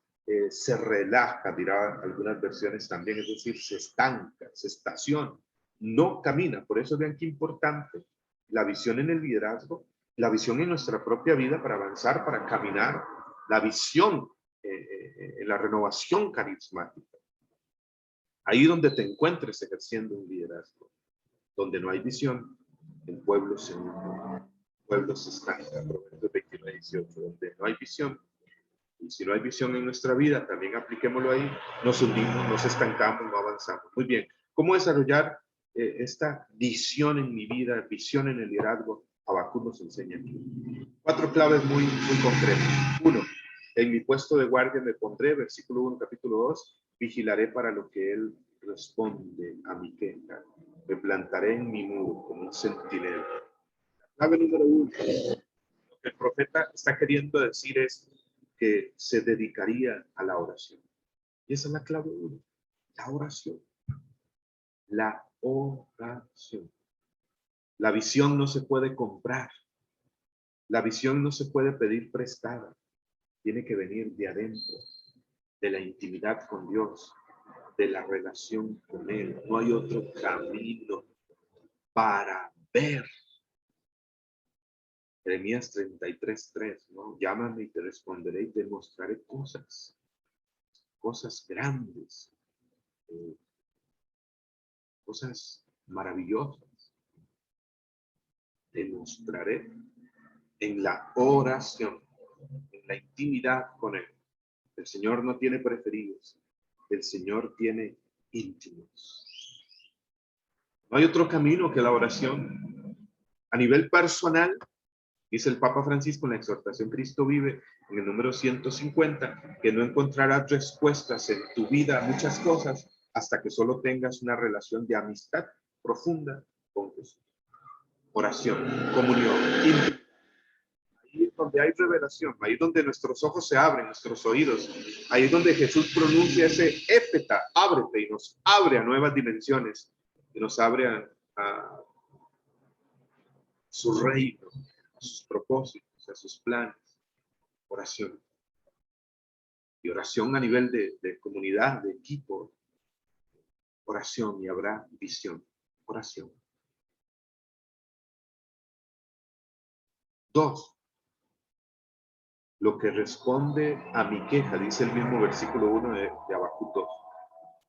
se relaja, dirá algunas versiones también, es decir, se estanca, se estaciona, no camina. Por eso vean qué importante la visión en el liderazgo, la visión en nuestra propia vida para avanzar, para caminar, la visión en la renovación carismática. Ahí donde te encuentres ejerciendo un liderazgo, donde no hay visión, el pueblo se hunde, el pueblo se estanca. Proverbios 29, 18, donde no hay visión. Y si no hay visión en nuestra vida, también apliquémoslo ahí, nos hundimos, nos estancamos, no avanzamos. Muy bien, ¿cómo desarrollar esta visión en mi vida, visión en el liderazgo? Habacuc nos enseña aquí. 4 claves muy concretas. 1, en mi puesto de guardia me pondré, versículo 1, capítulo 2, vigilaré para lo que él responde a mi queja. Me plantaré en mi muro como un centinela. Clave número 1. Lo que el profeta está queriendo decir es que se dedicaría a la oración. Y esa es la clave 1. La oración. La oración. La visión no se puede comprar. La visión no se puede pedir prestada. Tiene que venir de adentro, de la intimidad con Dios, de la relación con Él. No hay otro camino para ver. Jeremías 33:3, ¿no? Llámame y te responderé y te mostraré cosas grandes, cosas maravillosas. Te mostraré en la oración, en la intimidad con Él. El Señor no tiene preferidos, el Señor tiene íntimos. No hay otro camino que la oración. A nivel personal, dice el Papa Francisco en la exhortación Cristo vive, en el número 150, que no encontrarás respuestas en tu vida a muchas cosas hasta que solo tengas una relación de amistad profunda con Jesús. Oración, comunión, íntima. Ahí es donde hay revelación, ahí es donde nuestros ojos se abren, nuestros oídos, ahí es donde Jesús pronuncia ese éfeta, ábrete, y nos abre a nuevas dimensiones, y nos abre a su reino, a sus propósitos, a sus planes. Oración. Y oración a nivel de comunidad, de equipo. Oración y habrá visión. Oración. 2. Lo que responde a mi queja, dice el mismo versículo 1 de Habacuc 2.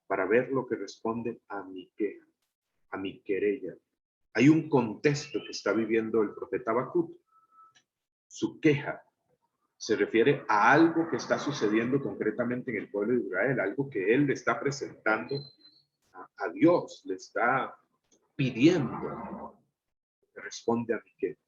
Para ver lo que responde a mi queja, a mi querella. Hay un contexto que está viviendo el profeta Habacuc. Su queja se refiere a algo que está sucediendo concretamente en el pueblo de Israel, algo que él le está presentando a Dios, le está pidiendo que responde a mi queja.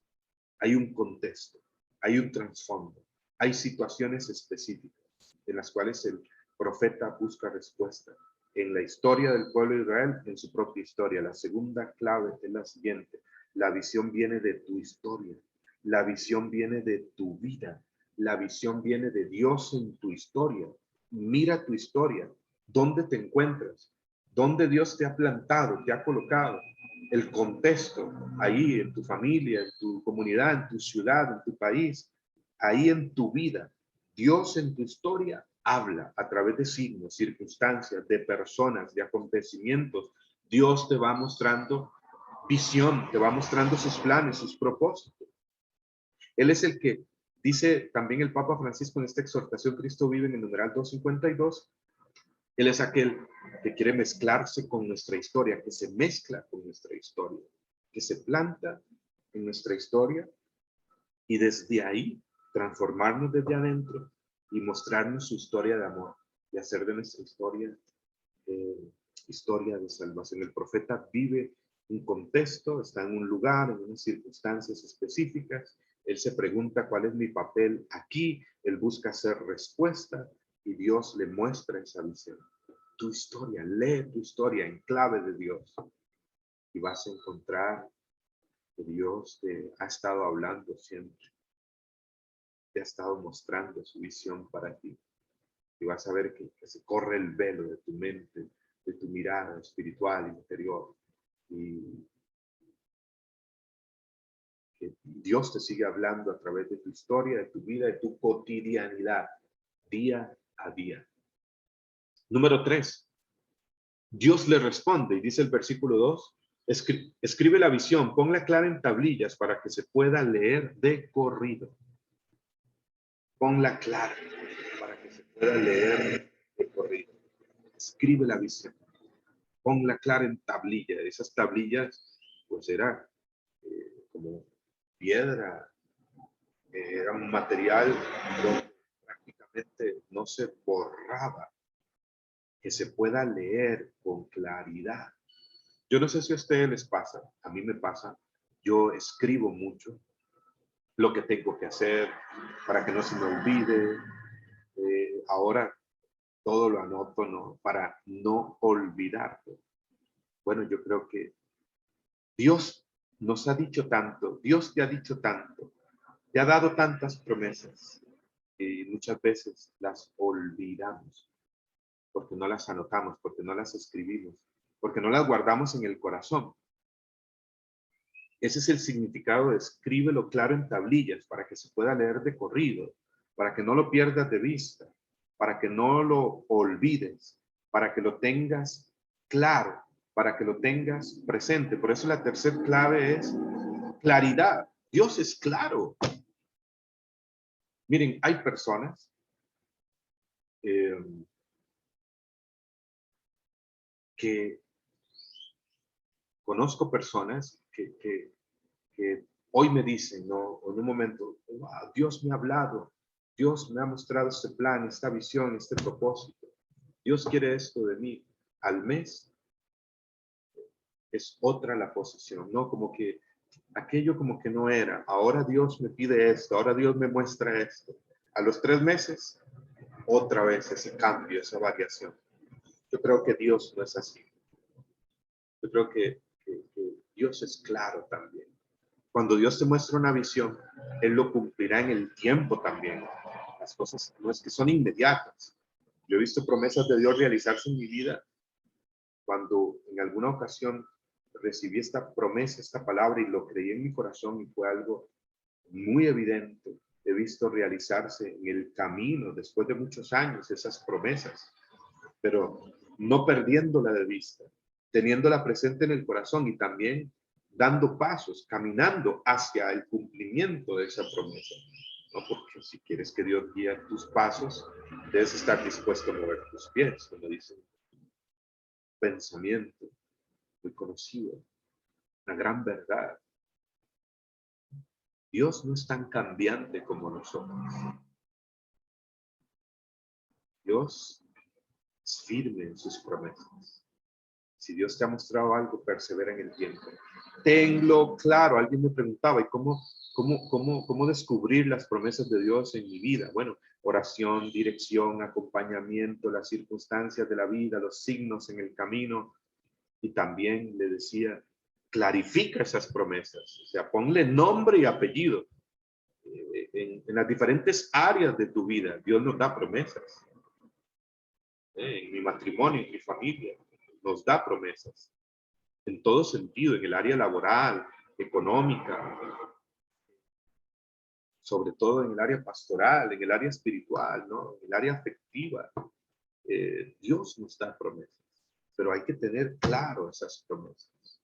Hay un contexto, hay un trasfondo, hay situaciones específicas en las cuales el profeta busca respuesta. En la historia del pueblo de Israel, en su propia historia. La segunda clave es la siguiente: la visión viene de tu historia, la visión viene de tu vida, la visión viene de Dios en tu historia. Mira tu historia, ¿dónde te encuentras? ¿Dónde Dios te ha plantado, te ha colocado? El contexto, ahí en tu familia, en tu comunidad, en tu ciudad, en tu país, ahí en tu vida. Dios en tu historia habla a través de signos, circunstancias, de personas, de acontecimientos. Dios te va mostrando visión, te va mostrando sus planes, sus propósitos. Él es el que dice también el Papa Francisco en esta exhortación Cristo vive en el numeral 252. Él es aquel que quiere mezclarse con nuestra historia, que se mezcla con nuestra historia, que se planta en nuestra historia y desde ahí transformarnos desde adentro y mostrarnos su historia de amor y hacer de nuestra historia historia de salvación. El profeta vive un contexto, está en un lugar, en unas circunstancias específicas. Él se pregunta cuál es mi papel aquí. Él busca hacer respuesta y Dios le muestra esa visión. Tu historia, lee tu historia en clave de Dios. y vas a encontrar que Dios te ha estado hablando siempre, te ha estado mostrando su visión para ti. Y vas a ver que se corre el velo de tu mente, de tu mirada espiritual interior. Y que Dios te sigue hablando a través de tu historia, de tu vida, de tu cotidianidad, día a día. Número 3. Dios le responde y dice el versículo 2, escribe la visión, ponla clara en tablillas para que se pueda leer de corrido. Ponla clara para que se pueda leer de corrido. Escribe la visión, ponla clara en tablilla. Esas tablillas pues eran como piedra, era un material donde prácticamente no se borraba, que se pueda leer con claridad. Yo no sé si a ustedes les pasa, a mí me pasa, yo escribo mucho lo que tengo que hacer para que no se me olvide. Ahora todo lo anoto, ¿no? Para no olvidarlo. Bueno, yo creo que Dios nos ha dicho tanto, Dios te ha dicho tanto, te ha dado tantas promesas y muchas veces las olvidamos porque no las anotamos, porque no las escribimos, porque no las guardamos en el corazón. Ese es el significado de escríbelo claro en tablillas para que se pueda leer de corrido, para que no lo pierdas de vista, para que no lo olvides, para que lo tengas claro, para que lo tengas presente. Por eso la tercera clave es claridad. Dios es claro. Miren, hay personas que conozco personas que hoy me dicen, ¿no? En un momento, wow, Dios me ha hablado, Dios me ha mostrado este plan, esta visión, este propósito. Dios quiere esto de mí. Al mes es otra la posición, ¿no? Como que aquello como que no era. Ahora Dios me pide esto, ahora Dios me muestra esto. A los 3 meses, otra vez ese cambio, esa variación. Yo creo que Dios no es así. Yo creo que Dios es claro también. Cuando Dios te muestra una visión, Él lo cumplirá en el tiempo también. Las cosas no es que son inmediatas. Yo he visto promesas de Dios realizarse en mi vida cuando en alguna ocasión recibí esta promesa, esta palabra y lo creí en mi corazón y fue algo muy evidente. He visto realizarse en el camino después de muchos años esas promesas, pero no perdiéndola de vista, teniéndola presente en el corazón y también dando pasos, caminando hacia el cumplimiento de esa promesa. ¿No? Porque si quieres que Dios guíe tus pasos, debes estar dispuesto a mover tus pies, como dice pensamiento muy conocido, una gran verdad. Dios no es tan cambiante como nosotros. Dios es firme en sus promesas. Si Dios te ha mostrado algo, persevera en el tiempo. Tenlo claro. Alguien me preguntaba, ¿y cómo descubrir las promesas de Dios en mi vida? Bueno, oración, dirección, acompañamiento, las circunstancias de la vida, los signos en el camino. Y también le decía, clarifica esas promesas. O sea, ponle nombre y apellido. En las diferentes áreas de tu vida, Dios nos da promesas. En mi matrimonio, en mi familia, nos da promesas. En todo sentido, en el área laboral, económica, sobre todo en el área pastoral, en el área espiritual, ¿no? En el área afectiva. Dios nos da promesas, pero hay que tener claro esas promesas.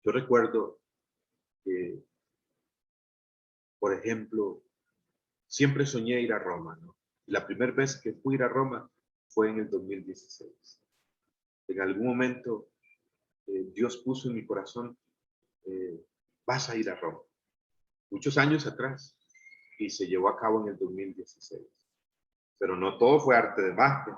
Yo recuerdo que, por ejemplo, siempre soñé ir a Roma, ¿no? La primera vez que fui a ir a Roma fue en el 2016. En algún momento Dios puso en mi corazón, vas a ir a Roma. Muchos años atrás, y se llevó a cabo en el 2016. Pero no todo fue arte de magia.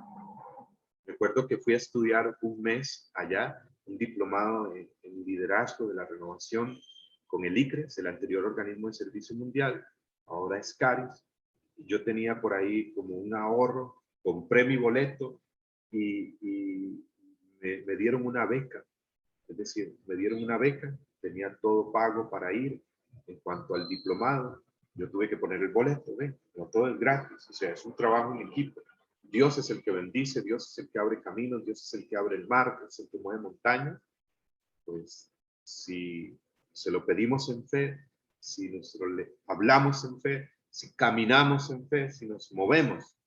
Recuerdo que fui a estudiar un mes allá, un diplomado en liderazgo de la renovación con el ICRES, el anterior organismo de servicio mundial, ahora es CARIS. Yo tenía por ahí como un ahorro, compré mi boleto y me dieron una beca Es decir, me dieron una beca, tenía todo pago para ir. En cuanto al diplomado, yo tuve que poner el boleto, ¿ven? No todo es gratis, o sea, es un trabajo en equipo. Dios es el que bendice, Dios es el que abre caminos, Dios es el que abre el mar, es el que mueve montañas. Pues si se lo pedimos en fe, si nosotros le hablamos en fe, si caminamos en fe, si nos movemos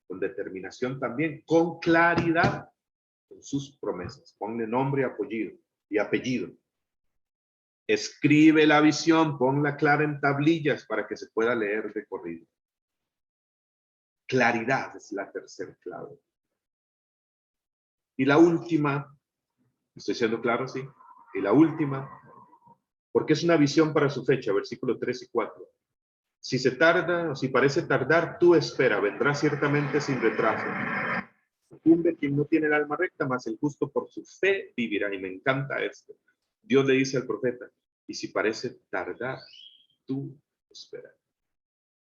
con determinación también, con claridad en sus promesas. Ponle nombre y apellido. Escribe la visión, ponla clara en tablillas para que se pueda leer de corrido. Claridad es la tercera clave. Y la última, ¿estoy siendo claro? Sí. Y la última, porque es una visión para su fecha, versículos 3 y 4. Si se tarda o si parece tardar, tú espera, vendrá ciertamente sin retraso. Cumbe quien no tiene el alma recta, mas el justo por su fe vivirá. Y me encanta esto. Dios le dice al profeta, y si parece tardar, tú espera.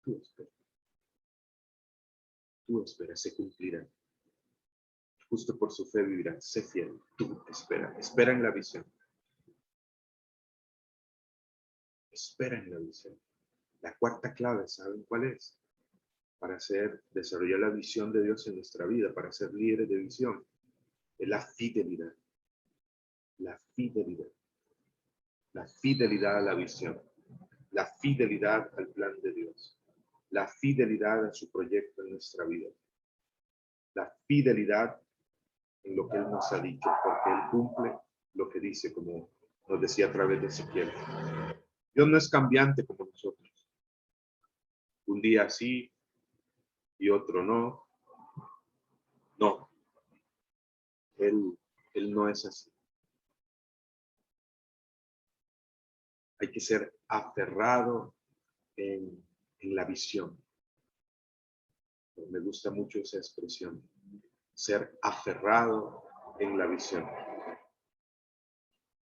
Tú espera. Tú espera, se cumplirá. Justo por su fe vivirá. Sé fiel. Tú espera. Espera en la visión. Espera en la visión. La cuarta clave, ¿saben cuál es? Para desarrollar la visión de Dios en nuestra vida, para ser líderes de visión, es la fidelidad. La fidelidad. La fidelidad a la visión. La fidelidad al plan de Dios. La fidelidad a su proyecto en nuestra vida. La fidelidad en lo que Él nos ha dicho, porque Él cumple lo que dice, como nos decía a través de Ezequiel. Dios no es cambiante como nosotros. Un día sí y otro no. No, Él no es así. Hay que ser aferrado en la visión. Me gusta mucho esa expresión. Ser aferrado en la visión.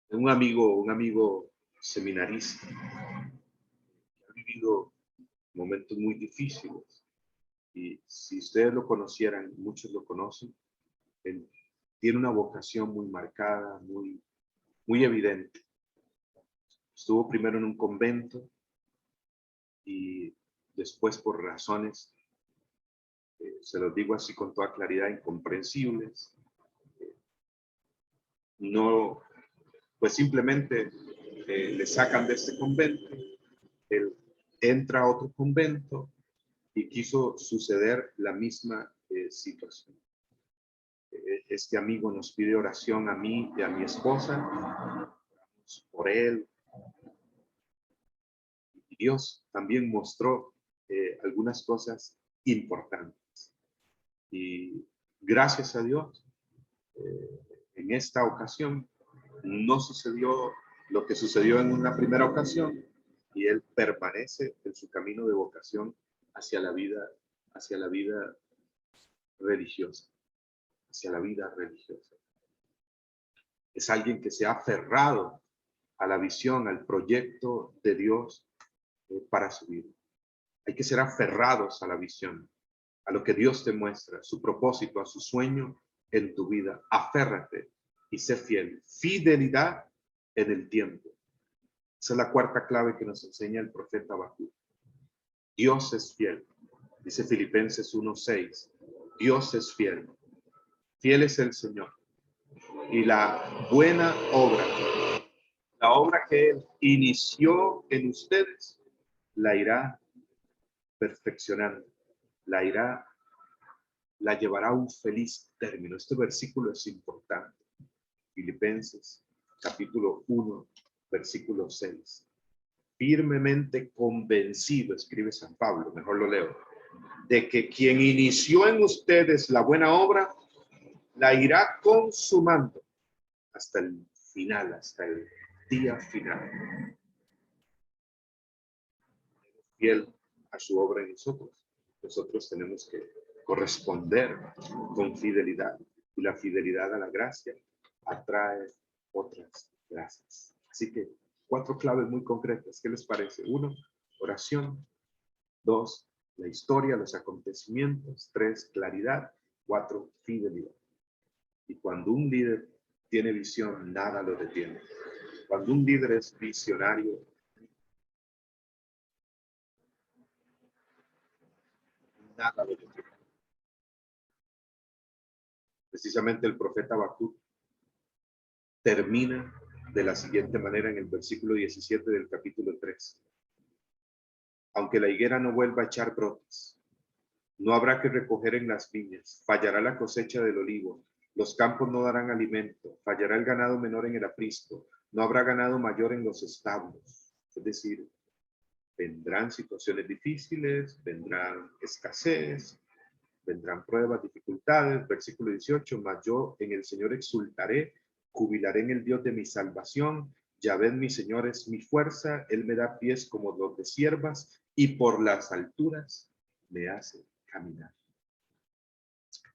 Un amigo seminarista que ha vivido momentos muy difíciles. Y si ustedes lo conocieran, muchos lo conocen, él tiene una vocación muy marcada, muy evidente. Estuvo primero en un convento y después por razones, se los digo así con toda claridad, incomprensibles, no, pues simplemente le sacan de este convento, él entra a otro convento y quiso suceder la misma situación. Este amigo nos pide oración a mí y a mi esposa, por él. Y Dios también mostró algunas cosas importantes. Y gracias a Dios, en esta ocasión no sucedió lo que sucedió en una primera ocasión y él permanece en su camino de vocación hacia la vida religiosa, hacia la vida religiosa. Es alguien que se ha aferrado a la visión, al proyecto de Dios para su vida. Hay que ser aferrados a la visión, a lo que Dios te muestra, su propósito, a su sueño en tu vida. Aférrate y sé fiel. Fidelidad en el tiempo. Esa es la cuarta clave que nos enseña el profeta Habacuc. Dios es fiel. Dice Filipenses 1:6. Dios es fiel. Fiel es el Señor. Y la buena obra, la obra que Él inició en ustedes, la irá perfeccionando, la llevará a un feliz término. Este versículo es importante. Filipenses, capítulo 1, versículo 6. Firmemente convencido, escribe San Pablo, mejor lo leo, de que quien inició en ustedes la buena obra, la irá consumando hasta el final, hasta el día final. Fiel a su obra en nosotros. Nosotros tenemos que corresponder con fidelidad. Y la fidelidad a la gracia atrae otras gracias. Así que 4 claves muy concretas. ¿Qué les parece? 1, oración. 2, la historia, los acontecimientos. 3, claridad. 4, fidelidad. Y cuando un líder tiene visión, nada lo detiene. Cuando un líder es visionario, nada lo detiene. Precisamente el profeta Habacuc termina de la siguiente manera en el versículo 17 del capítulo 3. Aunque la higuera no vuelva a echar brotes, no habrá que recoger en las viñas, fallará la cosecha del olivo, los campos no darán alimento, fallará el ganado menor en el aprisco, no habrá ganado mayor en los establos. Es decir, vendrán situaciones difíciles, vendrán escasez, vendrán pruebas, dificultades. Versículo 18, mas yo en el Señor exultaré, jubilaré en el Dios de mi salvación. Yahvé mi Señor es mi fuerza, Él me da pies como los de siervas y por las alturas me hace caminar.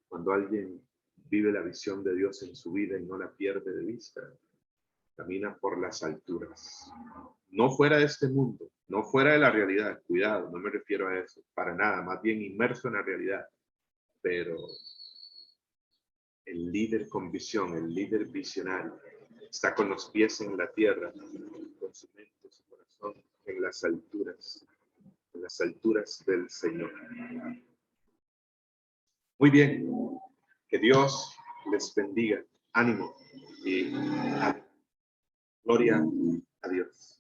Cuando alguien vive la visión de Dios en su vida y no la pierde de vista, camina por las alturas. No fuera de este mundo, no fuera de la realidad, cuidado, no me refiero a eso, para nada, más bien inmerso en la realidad. Pero el líder con visión, el líder visionario, está con los pies en la tierra, con su mente, su corazón en las alturas del Señor. Muy bien, que Dios les bendiga, ánimo y gloria a Dios.